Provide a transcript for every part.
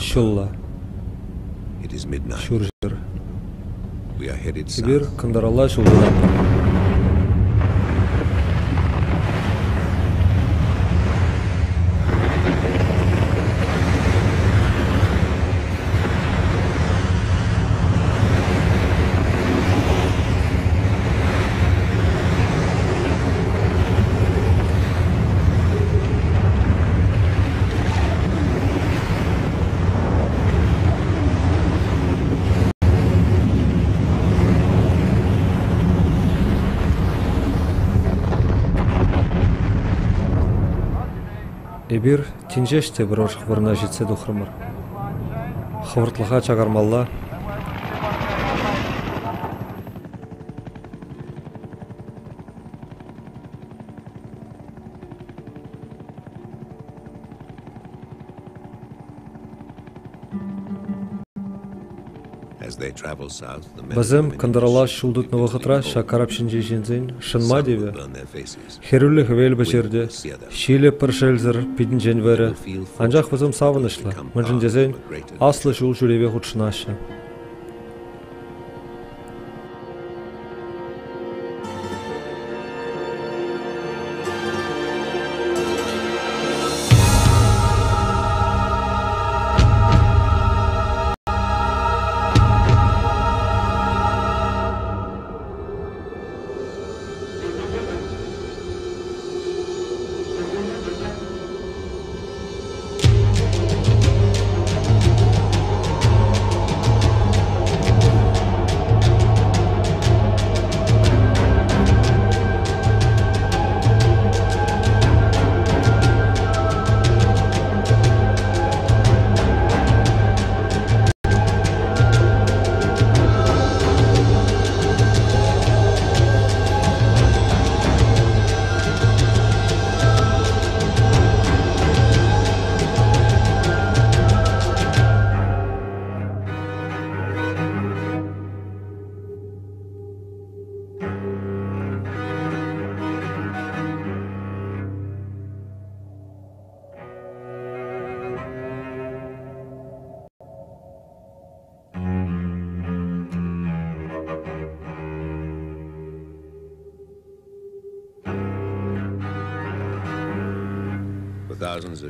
Шулла. Шуржир. Эбир Кандаралла шулдана. Эбир тинжеште брош хвырна житсе духрымыр. Хвыртлыға чагармалла. Базым Кандаралла шулдут новохытра шакарап шинжи жинзин шынма деве. Херулі хвел бачерде, шиле пыршелзір пидін женвері. Анжақ базым савынышлы, мұнжын дезен аслы шул жүреве худшынашы.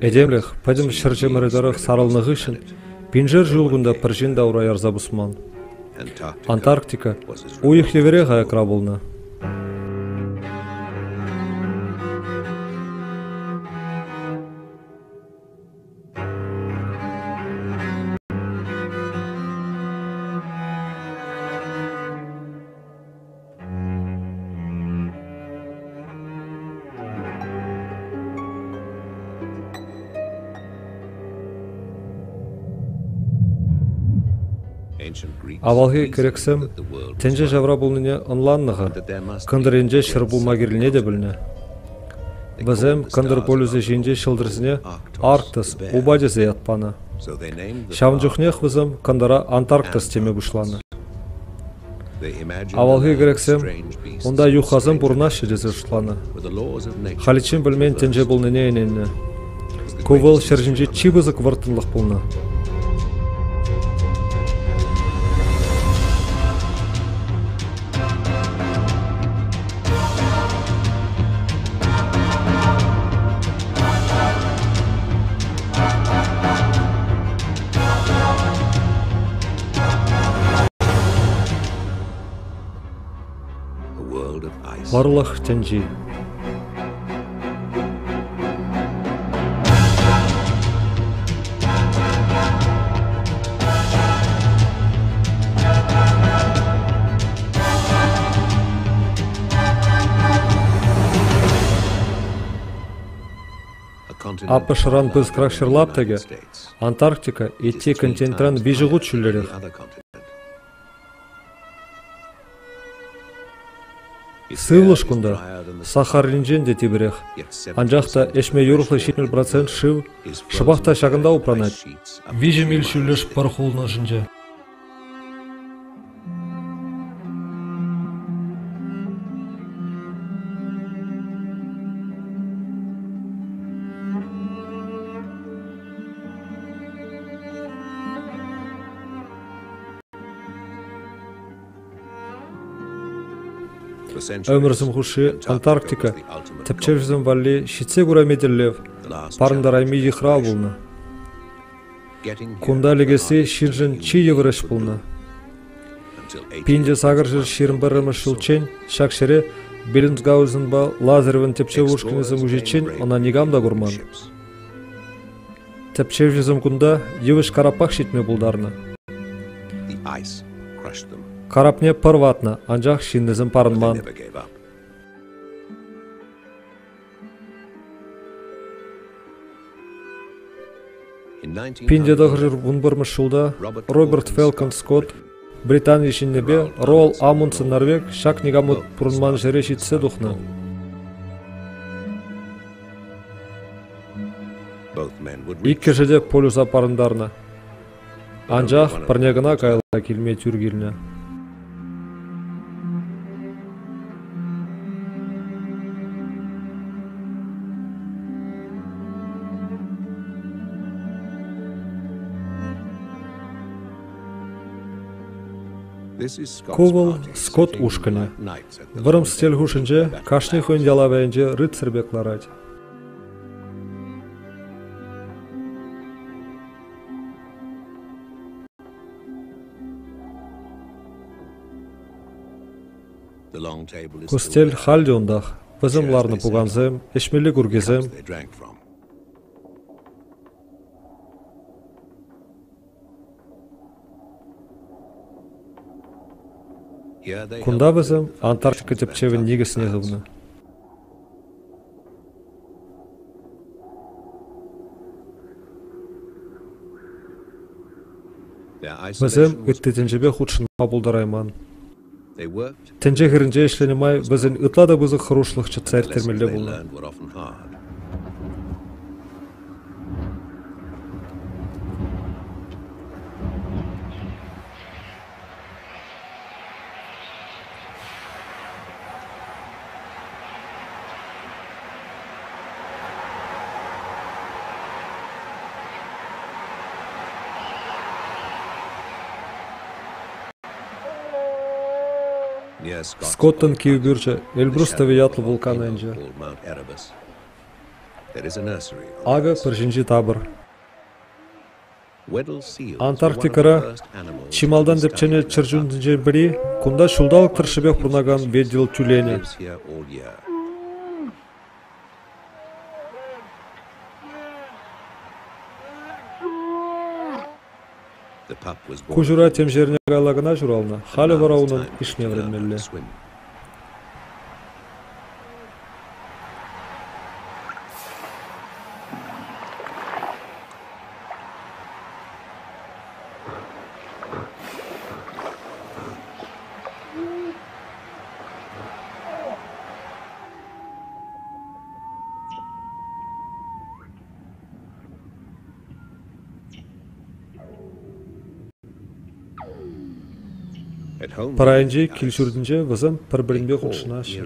Эдемлех, падим шырчы мырыдарых сарылнығы үшін, пинжер жулгунда пыржин даура ярза бусман. Антарктика, уйых евере ғаякра болна. Авалғы керексем, тенже жавра болныне онланныға, кындырынже шыр болма керіліне де біліне. Бізім кындыр полюзі жинже шылдырзіне Арктас, убадезе ятпаны. Шавынжухнех бізім кындыра Антарктас теме бұшланы. Авалғы керексем, онда юхазым бұрна шедезе ұшланы. Халичин білмен тенже болныне енені. Ковыл шыржинже чибызық вартынлық болны. Барлық тенжи. Апышыран біз кракшырлап теге, Антарктика итти континентран вижігут шүллерек. Сывлышкунда Сахаринжен де тибірех. Анжақта эшме юрухлы 70% шыв шыбақта шағында упранат. Вижі мил шүллеш пархулна жынже. Өмірзім хуши Антарктика, тепчевзім валли шитсе гура меделлев, парындарайми ехра булны. Кунда легесі ширжін чи евреш булны. Пинде сағыржыр ширін бірімі шылчен, шакшере Беллинсгаузен ба лазервен тепчев ушкінізім ужечен, она негамда гурман. Тепчевзім кунда евіш карапақ шетме булдарны. Карапне пырватны, анжақ шиннізім парынман. Пинде дағыржыр бұнбырмыш жылда Роберт Фелкон Скотт, Британия шиннебе Роал Амундсен Норвег шак негамыт пұрынман жері шитсе дұхны. Икке жеде полюса парындарны. Анжақ пірнегіна кайла келме түргіліне. Ковал Скотт ушканы. Вырым стель хушынже, кашни хойн ялавайынже рыцарь бекларать. Костель халдиондах, вызымларны пуганзем, эшмелі гургезем. Кунда вызым Антарктика тепчевін негісіне ғывны. Вызым үттетенжебе худшынма бұлдарайман. Тенже хірінже ішленемай візін үтлада бұзы хырушлықчы царь термелі бұлны. Скоттын киюгүрче Эльбрустове ятлы вулкан энже. Ага пыржинжи табыр. Антарктикара чималдан депчене чыржундынже бири, кунда шулдал кыршыбек пурнаган ведил тюлени. Кужура тем жеріне гайлагына журална, халі варауның ішне вредмелі. Парайынжи килшүрдінже візім бір-бірінбе құлшына шы.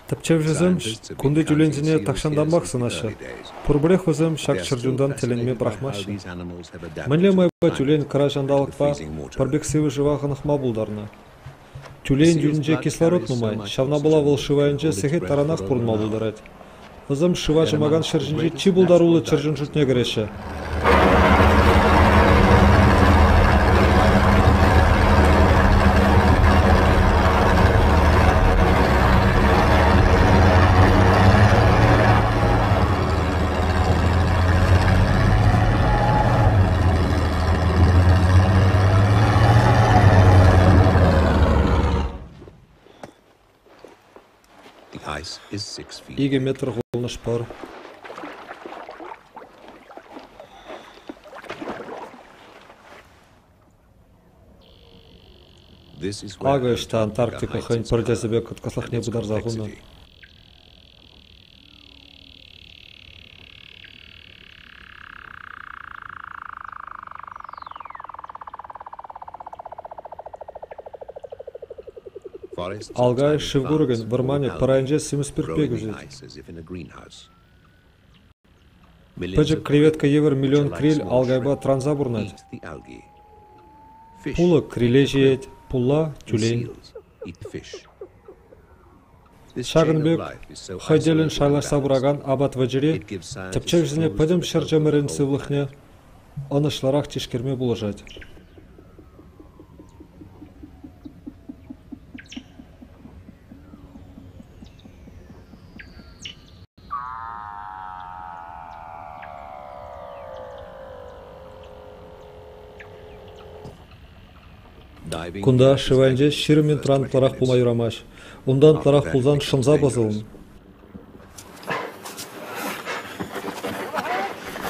Тапчев жызым, күнді тюлензіне тақшанданбақ сынашы. Пұрбірех візім шак чыржундан теленме брахмашы. Мінле майба тюлен кара жандалықпа парбек сывы жывағынықма бұлдарны. Тюлен дюнже кислород нумай, шавна была волшывайынже сехет таранақ пұрынма бұлдарад. Візім шыва жымаган шыржынже чи бұлдарулы чыржын жұтне кереші. Иге метр қолныш бар. Ага ішті Антарктика хайн пардезібе күткаслақ не бұдар зағуны. Алгай шывгурген вырмане парайынже симыс пирпег үзет. Пыжык креветка евер миллион криль алгайба транза бурнать. Пулы криле жеет, пулла тюлень. Шагынбек хайделін шайлашса бұраган абат вәжіре, тіпчек жіне пыдым шыржымырын сывлықне анышларақ тишкерме бұлыжад. Кунда шывайынже ширымен тұран пларақ бұлмай ұрамаш. Ондан пларақ бұлзан шымза базылын.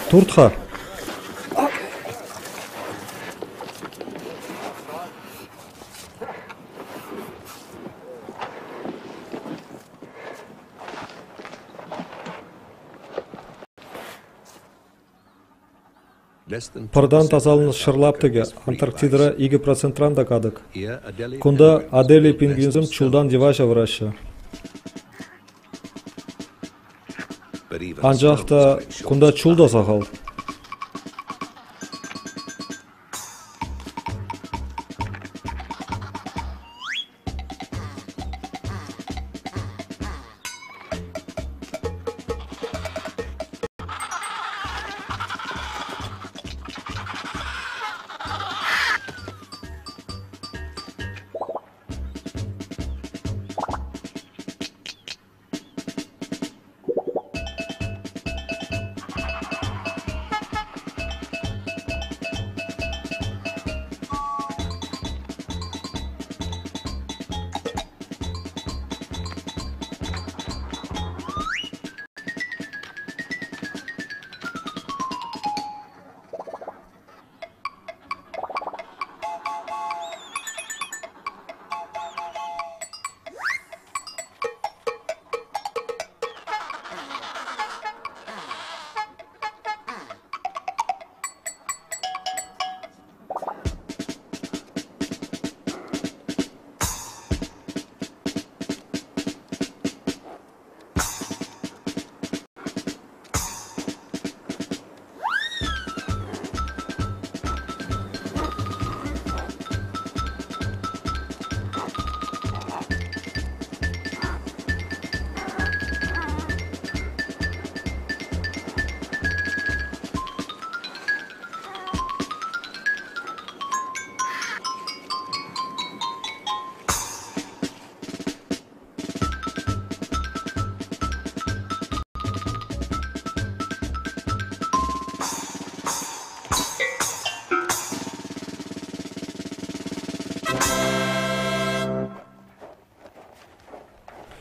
Туртха! Пардан тазалын шырлаптыге Антарктидара 2% да кадык. Кунда Адели пингвинзым чулдан деважа враша. Анжақта кунда чулда сағал.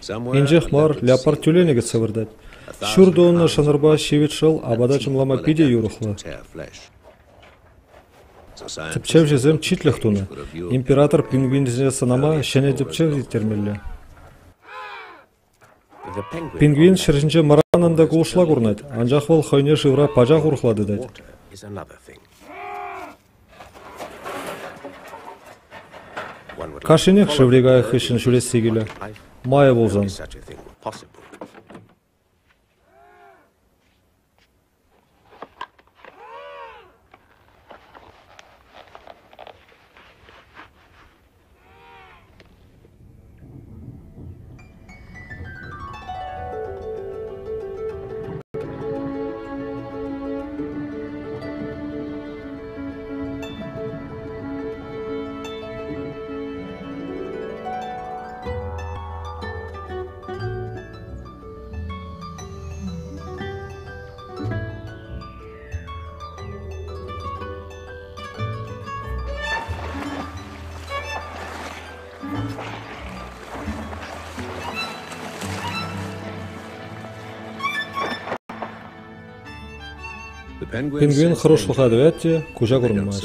Инжех мар леопард тюленеге сывырдать. Шурдуынны шынырба шевет шыл абада чымлама пиде юрухлы. Тіпчев жезем читліх туны. Император пингвинзіне сынама шене тіпчев зеттермелі. Пингвин шыржынче маранында кулышла курнать. Анжақ вол хайне жывра пажақ урхлады дать. Кашинех шыврегая хышын жүлес сегілі. Мая болзан. Пингвин хорошлыға дәвәтте, күжа көрінмаш.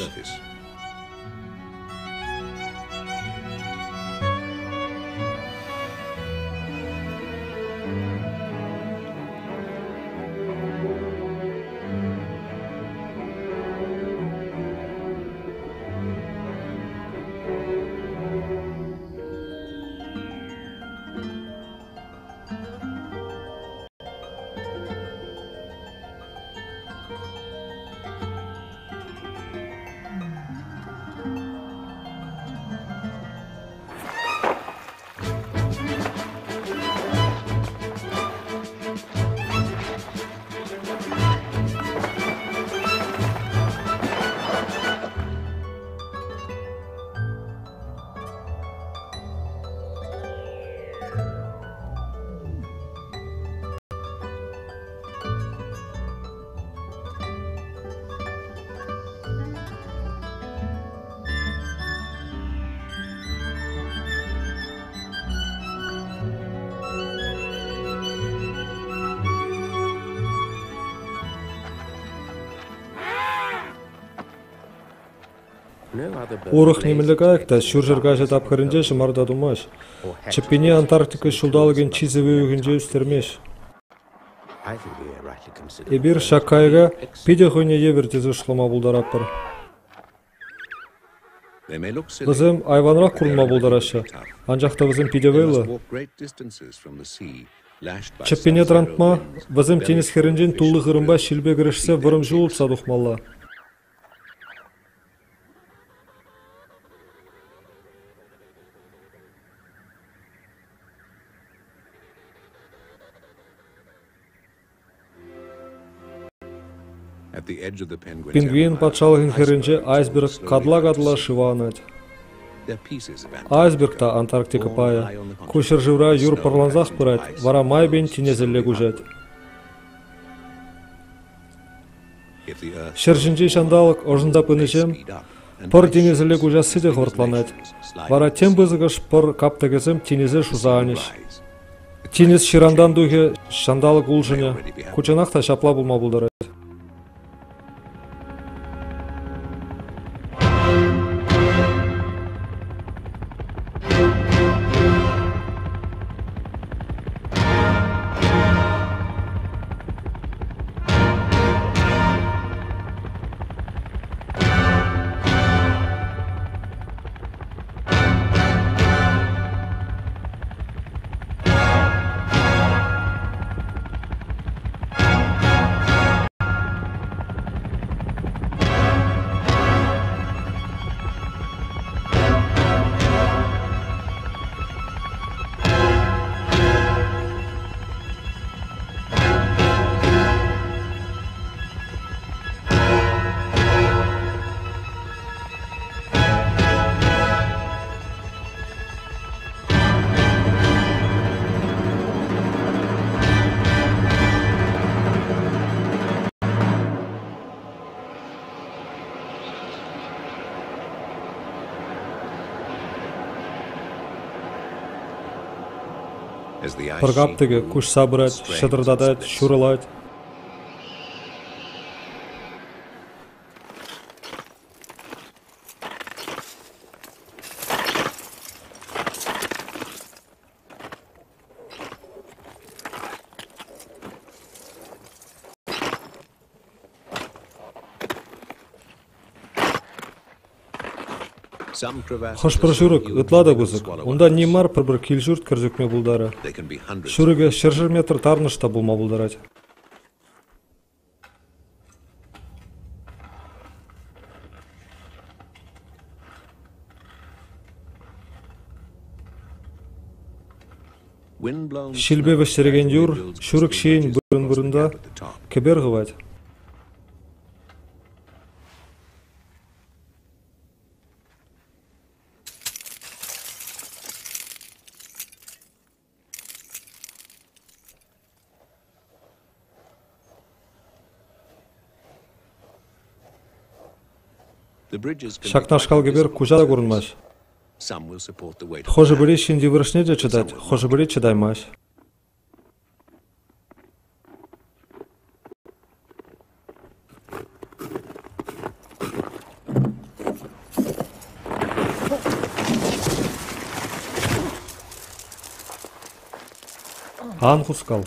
Урых немелегайкта шуржыргажы тапкырынже шымарда думаш. Чепине Антарктика шулдалыгын чизеве үгінже үстермеш. Эбир шаккайга пиде хойне ебертезі ұшлама бұлдараппыр. Візім айванрақ құрылма бұлдарашы. Анжақта візім пиде вейлы. Чепине трантма, візім тенис херінжен тулы ғырымба шилбе кірішсе вырым жуылт садухмалла. Пингвин патшалығын херінже айсберг кадла-кадла шыванать. Айсбергта Антарктика пая. Кушер живра юр парланзах пырать, вара майбен тинезелле гужать. Шержинже шандалык ожында пынышем, пыр тинезелле гужасы де хортланать. Вара тем бызыгыш пыр каптагезем тинезе шузааниш. Тинез ширандан духе шандалык улжыне, кучанақта шапла булма булдырать. Пыргаптыгы куш сабырать, шыдырдадать, шурылать. Хош прошурык, ытлада бузык. Унда немар пыр-бір келжурт кірзөкме бұлдары. Шурыге шыржыр метр тарнышта бұлма бұлдарать. Шилбе вештереген юр, шурык шейін бұрын-бұрында кебер ғывать. Шакнашкал гебер кужада көрінмаш. Хожы бірі шинди вырышне де чыдать, хожы бірі чыдаймаш. Ан хускал.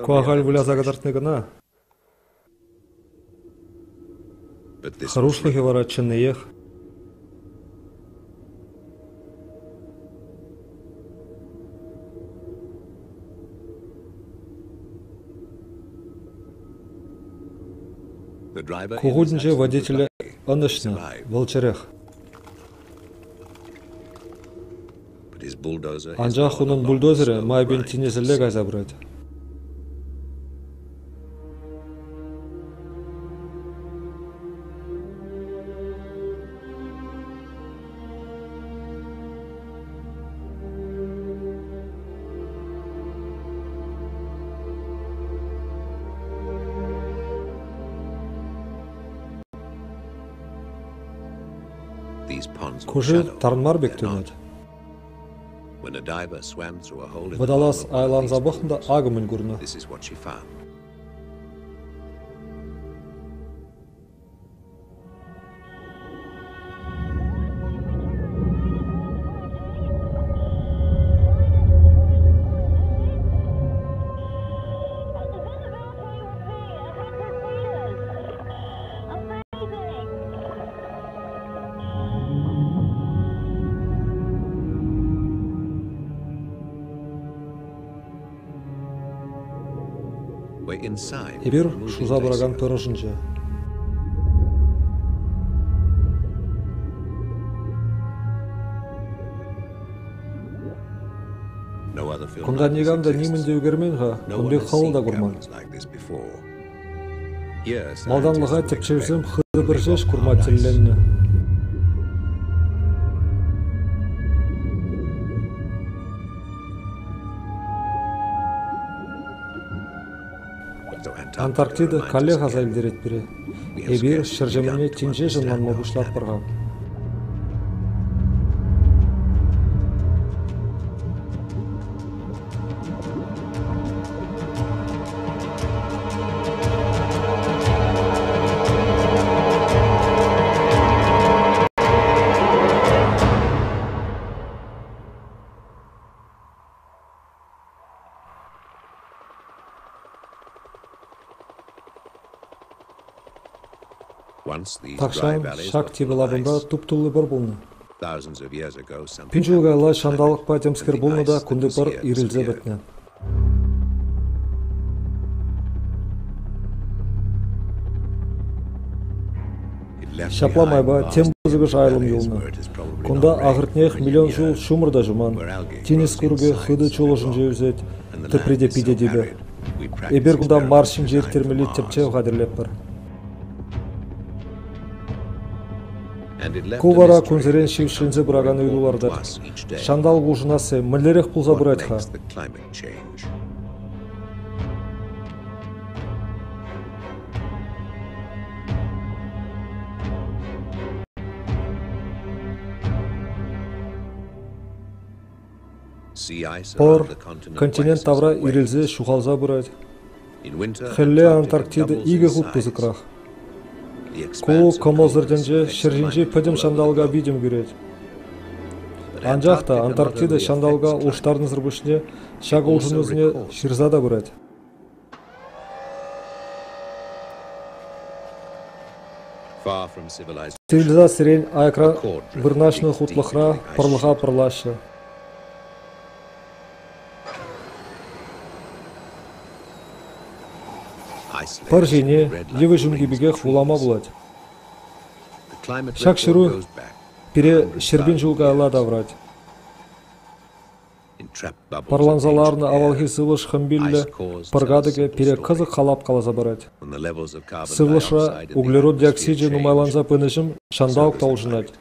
Куагаль вуля загадартны гына. Харушлыхи вара чынныех. Кугуднже водителя анышны, волчарех. Анжақ оның бульдозері майбен тинезілі газа бұрайды. Көже тарынмар бек төнеді. Водолаз айлан забықында агымын көріні. Ебір шуза бұраган пөрожынжы. Күнда негамда немінде өгермен ға, күнде қалында көрман. Малданлыға тепчевзім хыды бір жеш күрма телленні. Антарктида коллега зайлдерет бире. Эбир шыржымыне тинже жынман мобушлап барған. Такшан шак тибелабында туптулы бір болны. Пинчулга ала шандалық па темскер болны да күнді бір ирілзе бітні. Шапламай ба тем бұзығы жайлым елны. Күнда ағыртнех миллион жыл шумырда жуман. Тенес күрге хыды чолы жынжы өзет, түпреде пиде дебе. Эбер күнда маршин жер термелі тепче ғадірлеп бір. Кувара күнзерен шевшінзі бұраған өйлуларды. Шандал ғужынасы мүлдерек бұлза бұратха. Пор континент тавра ирілзе шуғалза бұрат. Хелле Антарктида иге ғуп бұзықрақ. Ку комозырденже шыржинжи пөдім шандалға видим көрет. Анжақта Антарктида шандалға ұлштардың зырбышне шақ ұлжын өзіне шырзада бұрат. Цивилиза сирен айкра вырнашны хутлықра пырлыға пырлашы. Пар жене левы жүмгебеге хулама бұлад. Шак шыру пире шербен жылға ала даврад. Парланзаларны авалхи сывыш хымбиллі паргадыге пире қызы қалап қалаза барад. Сывышра углерод диоксиджи нумайланза пынышым шандаук таужынад.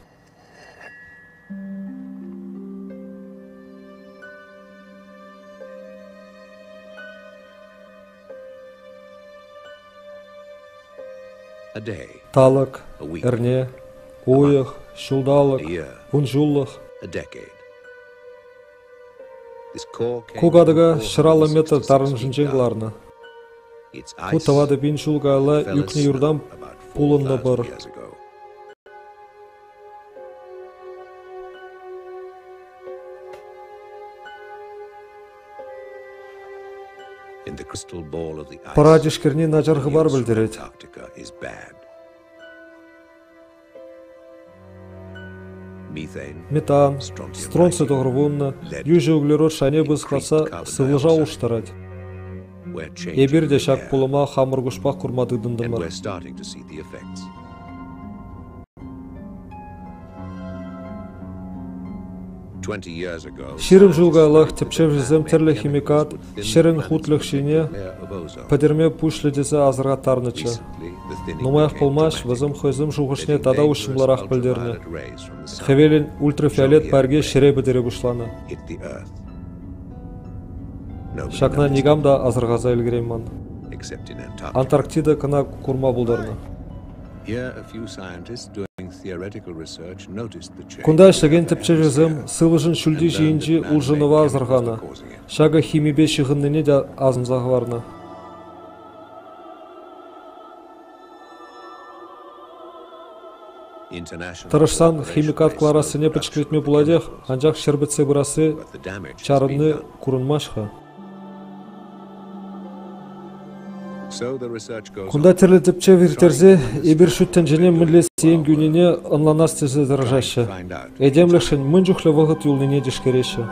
Талык, әрне, ойық, шулдалық, ұнжулық. Кугадыға шыралы метр тарын жынжеңларны. Құттавады бен шулғалы үкне юрдам пулында бар. Парадишкерне начарғы бар білдірет. Метан, стронцы тоғырвуынна, южы углерод шане бұзқаса сывылжа ұштарад. Еберде шак пулыма хамырғышпақ күрмады дындымыр. Ширым жылға лақ тепшев жізім терлі химикат, шерін хутлық шене, падерме пушледесі азырға тарнычы. Нумаяқ пылмаш, візім хойзым жуғышне тада ұшымларақ білдерні. Хевелін ультрафиолет бәрге шере бідері бұшланы. Шакна негамда азырға зайлгірейман. Антарктида кына курма бұлдарны. Кунда иштеген тепче жүзім сылыжын шүлде жиінжі ұлжынова азырғаны. Шага химибе шығынныне де азымзағы барна. Тырышсан химикат кларасыне пічкретме буладех, анжақ шербетсе бұрасы чарынны курынмашха. Кунда терлі тепче виртерзе, ебір шүттен жене мүллес сен күніне ынланас тезе дыржашы. Эдемлішін мүн жүхлі вғыт юлныне дешкереші.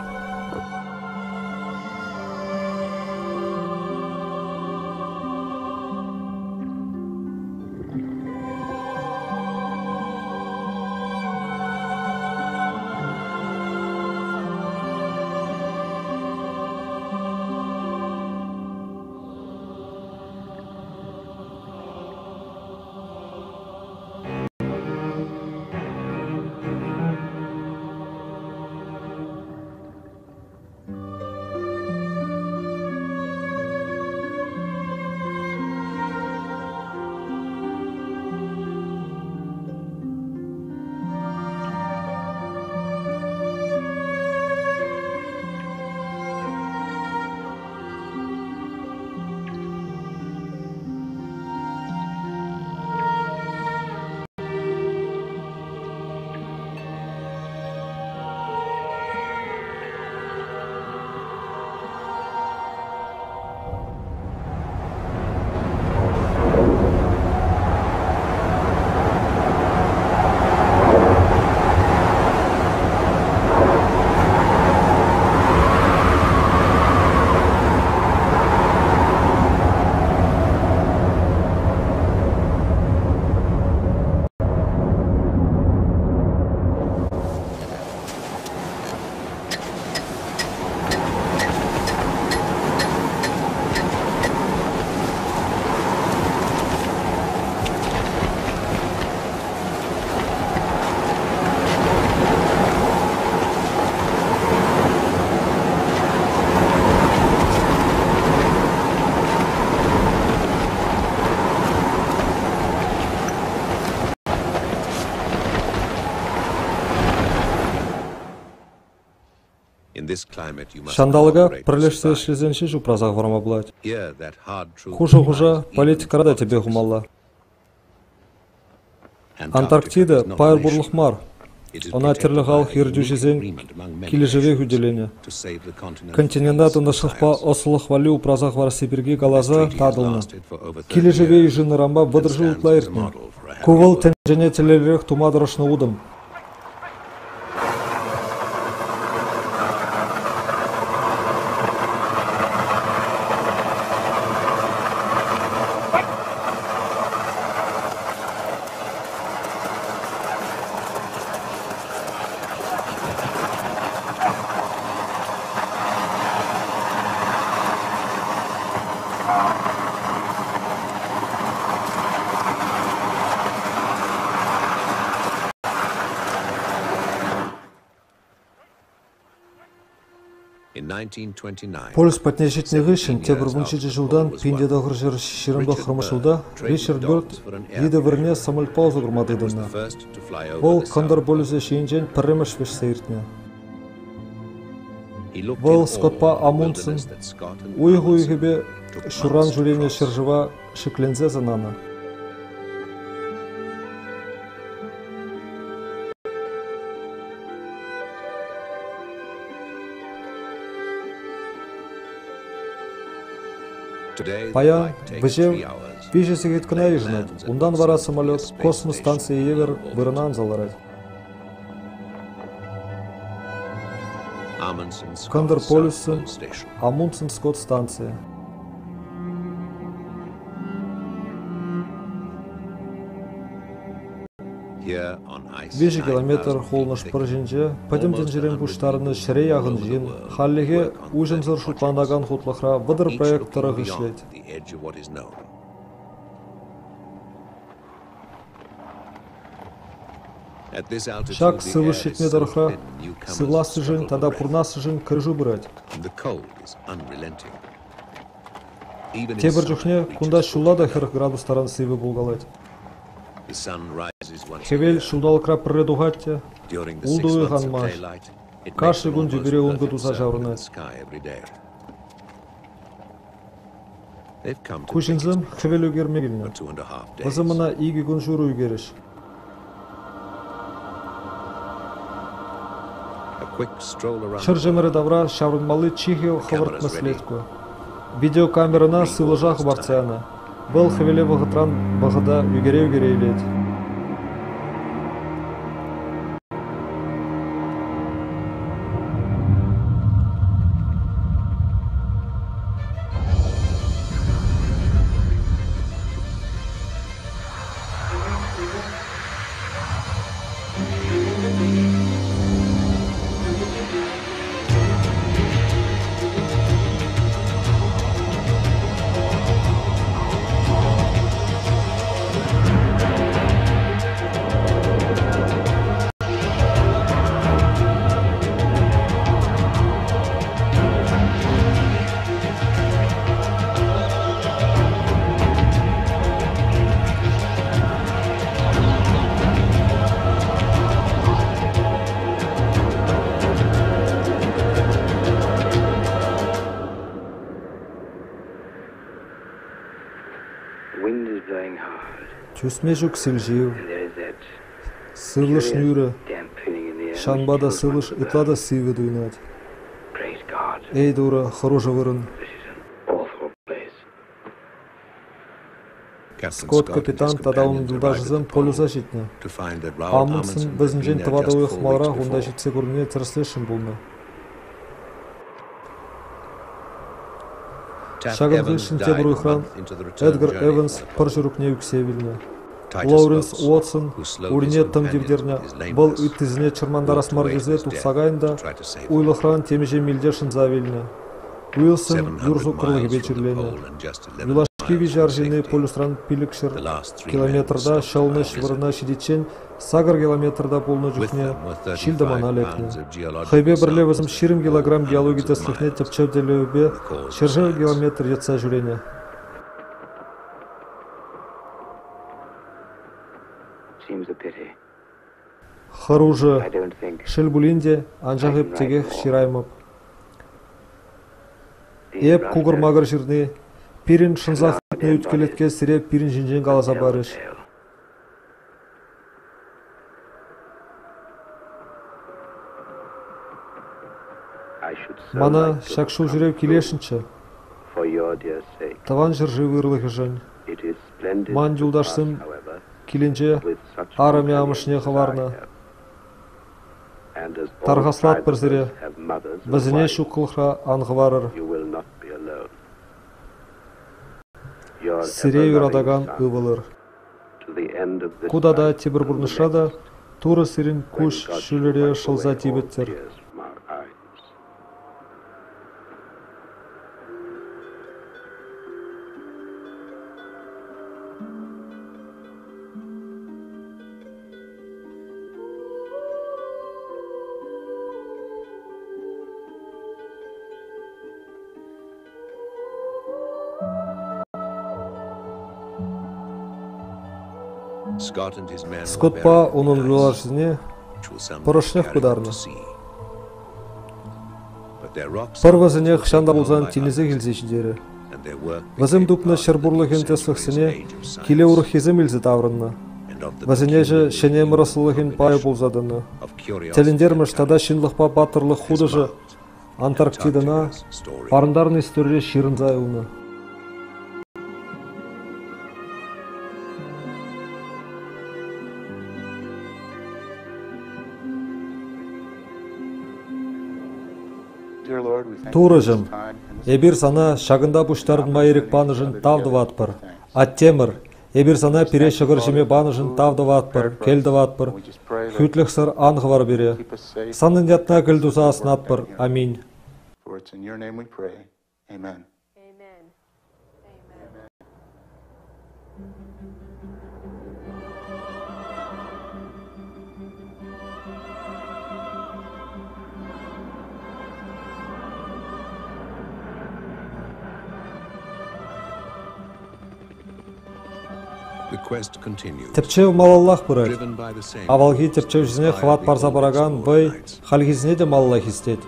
Шандалыга прилешсе шлезенші жупразақ варма бұлайды. Хужа политикара тебе ғумалла. Антарктида пайыр бұрлық мар. Она терліғал хирдю жезен келі живе хүделене. Континентат ындашықпа осылық вали упразақ вар Сибирге галаза тадылны. Келі живе үйжіні рамба бұдыржы ұтлайыртны. Кувыл тәнжене телелерек тумадырышны удым. Полюс патнежетнегі үшін тебір 17 жылдан пендедағыр жер шерімді қырмышылда Ричард Бёрд еді біріне самылпау зұғырмадыдыны. Ол қандар полюсе шейінжен пірреміш веш сейіртіне. Ол Скотпа Амундсен ұйғы-ұйғыбе шуран жүрене шыржыва шеклензе зананы. Пая, бізем, бежесі кеткіна ежінет. Ундан вара самолет космос станция евер бұрынан заларады. Кандер полюсы, Амундсен Скот станция. Бежі километр холныш пыржинже, падемден жерен бұштарыны шірей ағын жин, халлеге ұжымзыр шутландаған хутлықра вадыр проекттары ғышлет. Шак сывы шетне дырхра, сывласы жын, тада пурнасы жын кіржу бұрад. Тебір жүхне күнда шулла да 40 градустаран сывы болғалайды. Хевел шулдалкрап пырредугатте, улдуы ханмаш. Каши гун жүбіре оңғы туза жаврынат. Кушинзым хевел өгермегілні. Вазымына игі күн жүру өгеріш. Шыржымыры давра шаврынмалы чихил хавырт маслетку. Видеокамерана сылыжақ барцияна. Был хевеле вағытран бағыда өгере елет. Тюсме жүк сілжеу, сылыш нүрі, шанбада сылыш ытлада сывы дуйнат. Эй, дура, хороша вырын. Скот капитан тада он дудажызым полюза житне. Амынсын біздің жен тывадауы хмалра онда житсе көріне тірслешін болны. Шагынғы ішінде бұруйхран Эдгар Эванс пыр жүрікне үксевіліне. Лоуренс Уотсон уріне тым девдеріне бұл үттізіне чырмандарас маргезе тұқсағайында уйлықран темеже милдешін завеліне. Уилсон юрзу қырлығы бечірлене. Юлашки вижаржины полюсран пилікшір километрда шалны швырына шидетчен сагыр километрда полны жүхне шилдамана лекне. Хайбе бірле візім 20 килограмм геология тестлікне тепчевделеубе 40 километр етса жүрене. Харужы шелбулинде анжағып тегех шираймып. Еп кугыр-магыр жирны пирин шынзақ не үткелетке сире пирин жинжен қаласа барыш. Мана шакшул жүрев келешінші. Таван жыржы вырлығы жын. Ман юлдашсым келенже арами амышне хаварна. Тарғаслат бір зіре. Бізіне шу қылықра аңғыварыр. Сире юрадаган ывылыр. Кудада тебір бұрнышада туры сирин күш шүліре шылза тибеттір. Скотпа onun yolajını pırışnıq kudarını. Pırvazını xışanda bolzan tinize gilzешідері. Вазым дупны шырбурлығын теслықсыне келе ұрықезім илзі таврынны. Вазыне же шене мырасылығын пайы болзадыны. Теліндерміш тада шинлықпа батырлық худы же Антарктидына парындарын история ширын зайылны. Турыжым, эбир сана шагында буштарын майырық баныжын тавдыватпыр. Аттемір, эбир сана пире шығыр жеме баныжын тавдыватпыр, келдіватпыр. Хүтлік сыр аңғывар бере. Санын ятна кілдуза асынатпыр. Аминь. Тепчев малаллах бұрыр. Авалги тепчевшізіне хват барса бараган бай халгизіне де малаллах истет.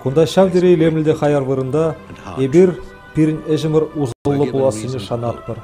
Кунда шавдері лемілде хаяр вырында ебір пирін әжімір узылы боласыны шанат бір.